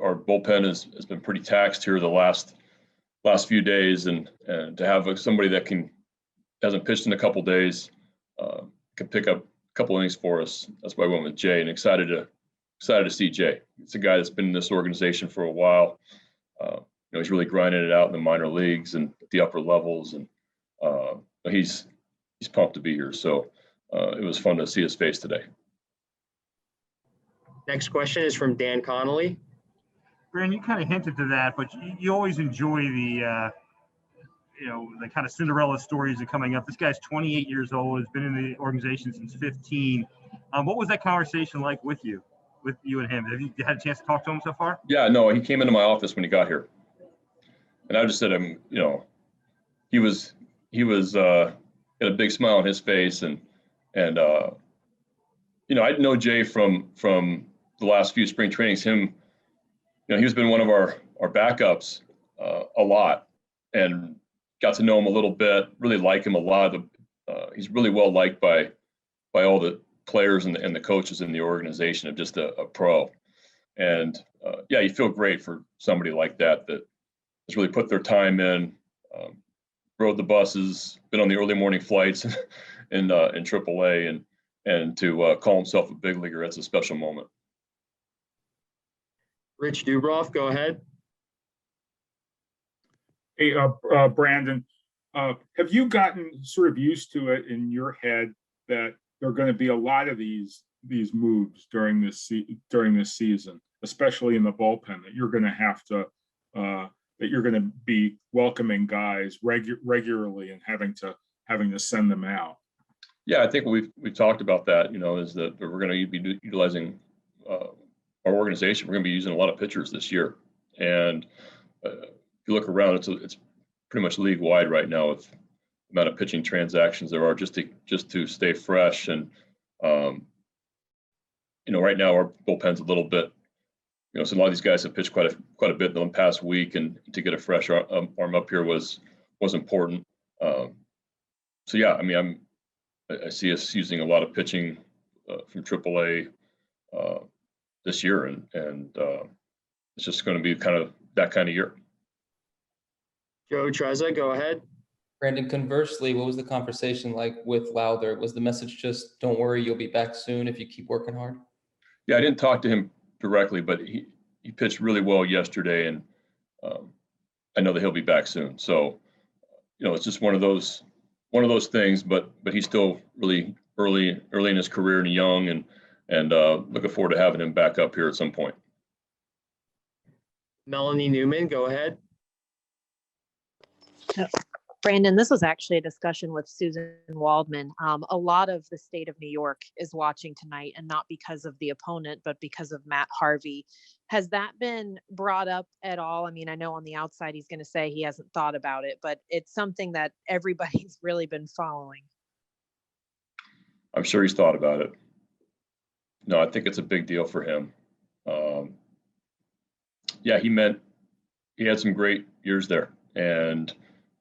our bullpen has been pretty taxed here the last few days, and to have somebody that hasn't pitched in a couple days can pick up a couple innings for us. That's why I went with Jay, and excited to see Jay. It's a guy that's been in this organization for a while. He's really grinding it out in the minor leagues and at the upper levels, and he's pumped to be here. So it was fun to see his face today. Next question is from Dan Connolly. Brandon, you kind of hinted to that, but you always enjoy the the kind of Cinderella stories that are coming up. This guy's 28 years old, has been in the organization since 15. What was that conversation like with you and him? Have you had a chance to talk to him so far? Yeah, no, he came into my office when he got here, and I just said, he was had a big smile on his face, and I know Jay from the last few spring trainings. He's been one of our backups a lot, and got to know him a little bit. Really like him a lot. He's really well liked by all the players and the coaches in the organization. Of just a pro, and you feel great for somebody like that has really put their time in, rode the buses, been on the early morning flights in AAA, and to call himself a big leaguer. That's a special moment. Rich Dubroff, go ahead. Hey, Brandon, have you gotten sort of used to it in your head that there are going to be a lot of these moves during this season, especially in the bullpen, that you're going to have to that you're going to be welcoming guys regularly and having to send them out? Yeah, I think we've talked about that. Is that we're going to be utilizing our organization. We're going to be using a lot of pitchers this year, and if you look around, it's pretty much league wide right now with the amount of pitching transactions there are just to stay fresh. And right now our bullpen's a little bit, so a lot of these guys have pitched quite a bit in the past week, and to get a fresh arm up here was important. So yeah, I see us using a lot of pitching from AAA this year, and it's just going to be kind of that kind of year. Joe Trezza, go ahead. Brandon, conversely, what was the conversation like with Lowther? Was the message just, don't worry, you'll be back soon if you keep working hard? Yeah, I didn't talk to him directly, but he pitched really well yesterday, and I know that he'll be back soon. So, it's just one of those things, but he's still really early in his career and young, and looking forward to having him back up here at some point. Melanie Newman, go ahead. Brandon, this was actually a discussion with Susan Waldman. A lot of the state of New York is watching tonight, and not because of the opponent, but because of Matt Harvey. Has that been brought up at all? I know on the outside he's going to say he hasn't thought about it, but it's something that everybody's really been following. I'm sure he's thought about it. No, I think it's a big deal for him. He had some great years there, and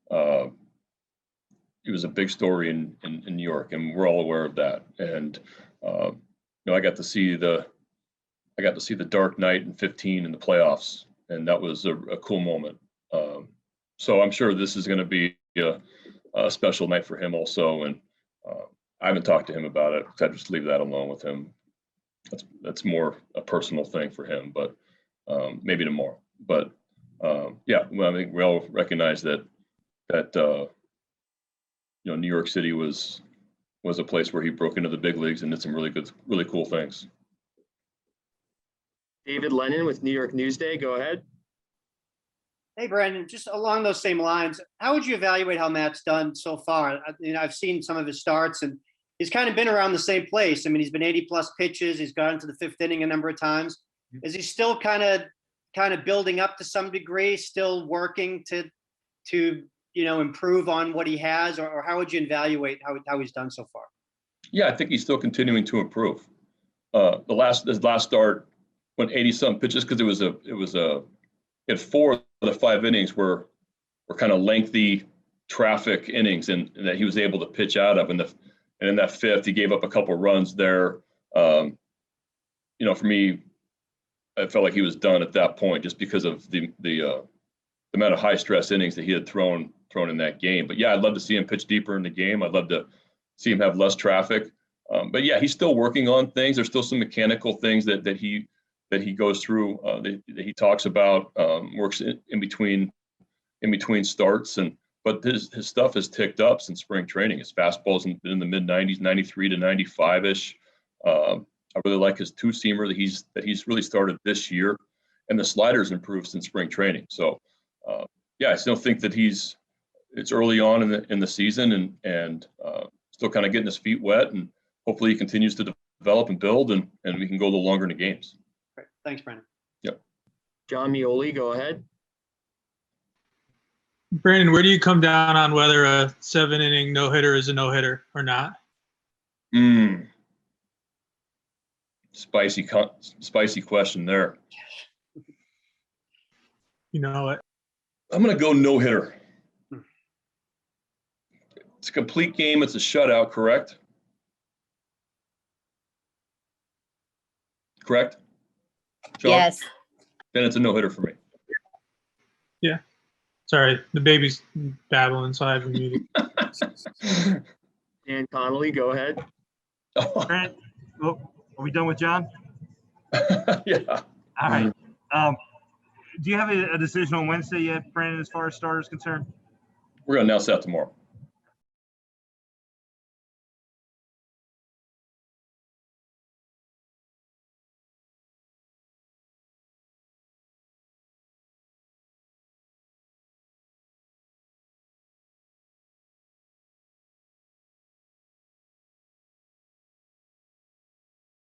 it was a big story in New York, and we're all aware of that. And I got to see the dark night in 15 in the playoffs, and that was a cool moment. So I'm sure this is going to be a special night for him also. And I haven't talked to him about it, because I just leave that alone with him. That's more a personal thing for him, but maybe tomorrow. But I think we all recognize that New York City was a place where he broke into the big leagues and did some really cool things. David Lennon with New York Newsday, go ahead. Hey, Brandon, just along those same lines, how would you evaluate how Matt's done so far? I've seen some of his starts, and he's kind of been around the same place. He's been 80-plus pitches. He's gotten to the fifth inning a number of times. Is he still kind of building up to some degree, still working to improve on what he has, or how would you evaluate how he's done so far? Yeah, I think he's still continuing to improve. His last start went 80-some pitches, because it had 4 of the 5 innings were kind of lengthy traffic innings, and that he was able to pitch out of. And in that 5th, he gave up a couple runs there. For me, I felt like he was done at that point just because of the amount of high stress innings that he had thrown in that game. But yeah, I'd love to see him pitch deeper in the game. I'd love to see him have less traffic. But yeah, he's still working on things. There's still some mechanical things that he goes through, that he talks about, works in between starts. But his stuff has ticked up since spring training. His fastball's in the mid 90s, 93 to 95 ish. I really like his two-seamer that he's really started this year, and the slider's improved since spring training. So, yeah, I still think that it's early on in the season, and still kind of getting his feet wet, and hopefully he continues to develop and build, and we can go a little longer in the games. Great. Thanks, Brandon. Yep. John Mioli, go ahead. Brandon, where do you come down on whether a 7-inning no-hitter is a no-hitter or not? Spicy question there. You know it. I'm going to go no-hitter. It's a complete game. It's a shutout, correct? Correct? John? Yes. Then it's a no-hitter for me. Yeah. Sorry, the baby's babbling, so I have to mute it. Dan Connolly, go ahead. Brent, are we done with John? Yeah. All right. Do you have a decision on Wednesday yet, Brandon, as far as starters concerned? We're going to announce that tomorrow.